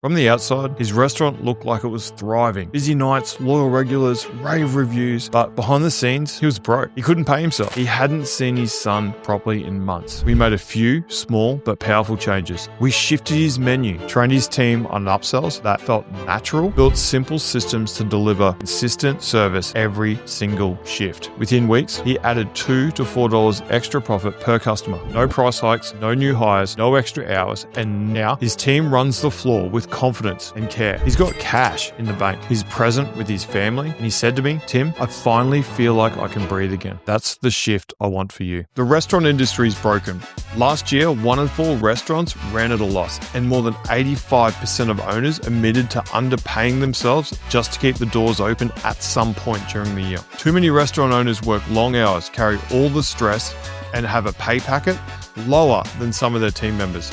From the outside, his restaurant looked like it was thriving. Busy nights, loyal regulars, rave reviews, but behind the scenes, he was broke. He couldn't pay himself. He hadn't seen his son properly in months. We made a few small but powerful changes. We shifted his menu, trained his team on upsells that felt natural, built simple systems to deliver consistent service every single shift. Within weeks, he added $2 to $4 extra profit per customer. No price hikes, no new hires, no extra hours, and now his team runs the floor with confidence and care. He's got cash in the bank. He's present with his family, and he said to me, "Tim, I finally feel like I can breathe again." That's the shift I want for you. The restaurant industry is broken. Last year, 1 in 4 restaurants ran at a loss, and more than 85% of owners admitted to underpaying themselves just to keep the doors open at some point during the year. Too many restaurant owners work long hours, carry all the stress, and have a pay packet lower than some of their team members.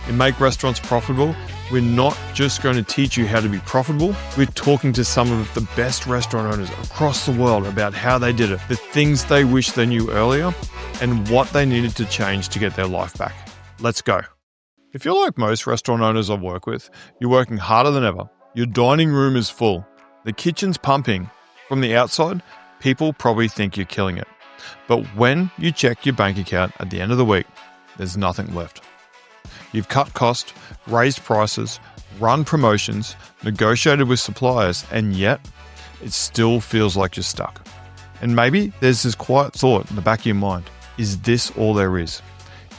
In Make Restaurants Profitable, we're not just going to teach you how to be profitable, we're talking to some of the best restaurant owners across the world about how they did it, the things they wish they knew earlier, and what they needed to change to get their life back. Let's go. If you're like most restaurant owners I work with, you're working harder than ever. Your dining room is full. The kitchen's pumping. From the outside, people probably think you're killing it. But when you check your bank account at the end of the week, there's nothing left. You've cut costs, raised prices, run promotions, negotiated with suppliers, and yet it still feels like you're stuck. And maybe there's this quiet thought in the back of your mind. Is this all there is?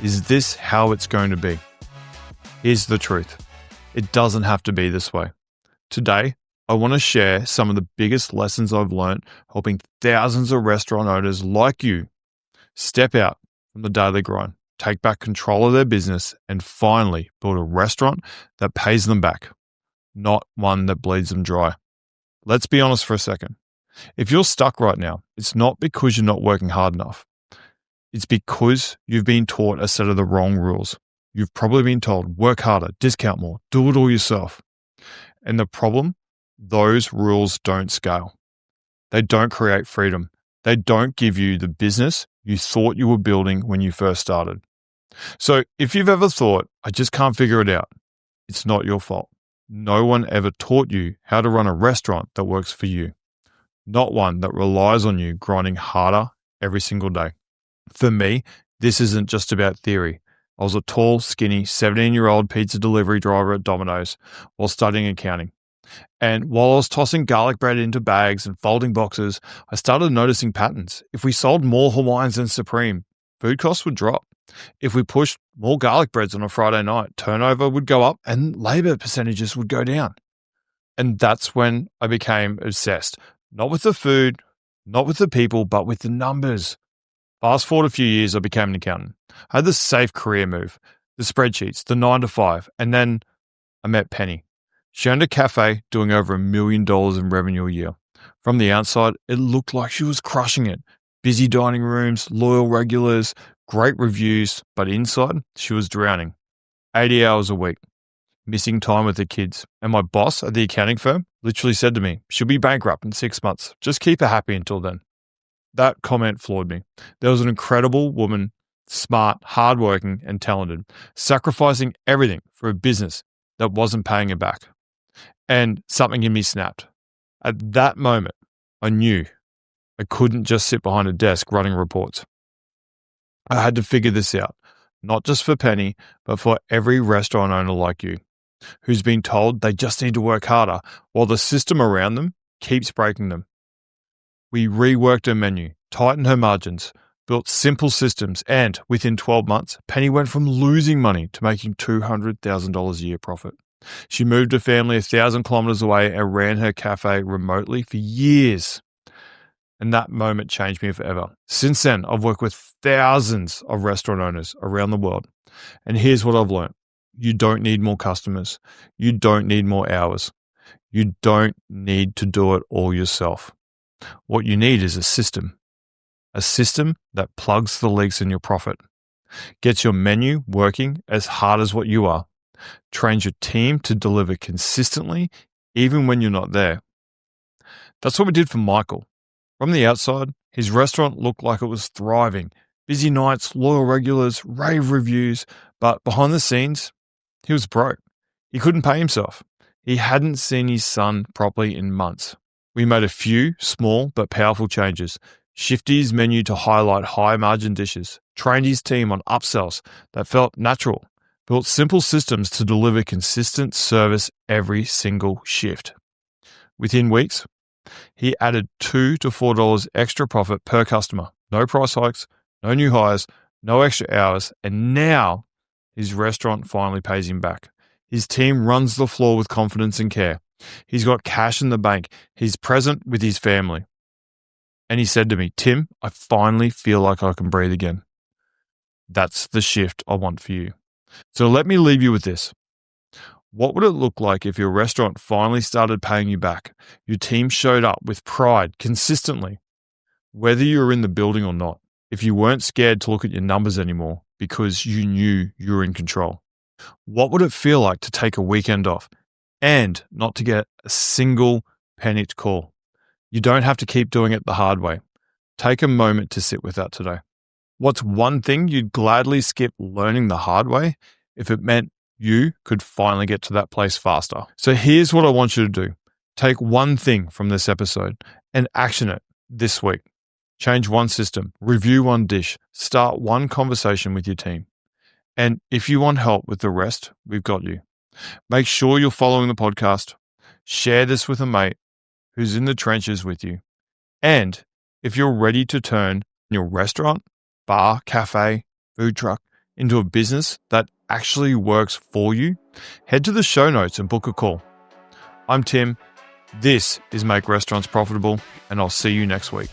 Is this how it's going to be? Here's the truth. It doesn't have to be this way. Today, I want to share some of the biggest lessons I've learned helping thousands of restaurant owners like you step out from the daily grind, take back control of their business, and finally build a restaurant that pays them back, not one that bleeds them dry. Let's be honest for a second. If you're stuck right now, it's not because you're not working hard enough. It's because you've been taught a set of the wrong rules. You've probably been told, work harder, discount more, do it all yourself. And the problem, those rules don't scale. They don't create freedom. They don't give you the business you thought you were building when you first started. So if you've ever thought, I just can't figure it out, it's not your fault. No one ever taught you how to run a restaurant that works for you, not one that relies on you grinding harder every single day. For me, this isn't just about theory. I was a tall, skinny, 17-year-old pizza delivery driver at Domino's while studying accounting. And while I was tossing garlic bread into bags and folding boxes, I started noticing patterns. If we sold more Hawaiians than Supreme, food costs would drop. If we pushed more garlic breads on a Friday night, turnover would go up and labor percentages would go down. And that's when I became obsessed, not with the food, not with the people, but with the numbers. Fast forward a few years, I became an accountant. I had the safe career move, the spreadsheets, the 9 to 5, and then I met Penny. She owned a cafe doing over $1 million in revenue a year. From the outside, it looked like she was crushing it. Busy dining rooms, loyal regulars, great reviews, but inside, she was drowning. 80 hours a week, missing time with the kids. And my boss at the accounting firm literally said to me, she'll be bankrupt in 6 months. Just keep her happy until then. That comment floored me. There was an incredible woman, smart, hardworking, and talented, sacrificing everything for a business that wasn't paying her back. And something in me snapped. At that moment, I knew I couldn't just sit behind a desk running reports. I had to figure this out, not just for Penny, but for every restaurant owner like you, who's been told they just need to work harder while the system around them keeps breaking them. We reworked her menu, tightened her margins, built simple systems, and within 12 months, Penny went from losing money to making $200,000 a year profit. She moved her family 1,000 kilometers away and ran her cafe remotely for years. And that moment changed me forever. Since then, I've worked with thousands of restaurant owners around the world. And here's what I've learned. You don't need more customers. You don't need more hours. You don't need to do it all yourself. What you need is a system that plugs the leaks in your profit, gets your menu working as hard as what you are, trains your team to deliver consistently even when you're not there. That's what we did for Michael. From the outside, his restaurant looked like it was thriving. Busy nights, loyal regulars, rave reviews, but behind the scenes, he was broke. He couldn't pay himself. He hadn't seen his son properly in months. We made a few small but powerful changes. Shifted his menu to highlight high-margin dishes. Trained his team on upsells that felt natural. Built simple systems to deliver consistent service every single shift. Within weeks, he added $2 to $4 extra profit per customer. No price hikes, no new hires, no extra hours, and now his restaurant finally pays him back. His team runs the floor with confidence and care. He's got cash in the bank. He's present with his family. And he said to me, "Tim, I finally feel like I can breathe again." That's the shift I want for you. So let me leave you with this. What would it look like if your restaurant finally started paying you back? Your team showed up with pride consistently, whether you were in the building or not. If you weren't scared to look at your numbers anymore because you knew you were in control. What would it feel like to take a weekend off and not to get a single panicked call? You don't have to keep doing it the hard way. Take a moment to sit with that today. What's one thing you'd gladly skip learning the hard way if it meant you could finally get to that place faster? So here's what I want you to do. Take one thing from this episode and action it this week. Change one system, review one dish, start one conversation with your team. And if you want help with the rest, we've got you. Make sure you're following the podcast. Share this with a mate who's in the trenches with you. And if you're ready to turn your restaurant, bar, cafe, food truck into a business that actually works for you, head to the show notes and book a call. I'm Tim. This is Make Restaurants Profitable, and I'll see you next week.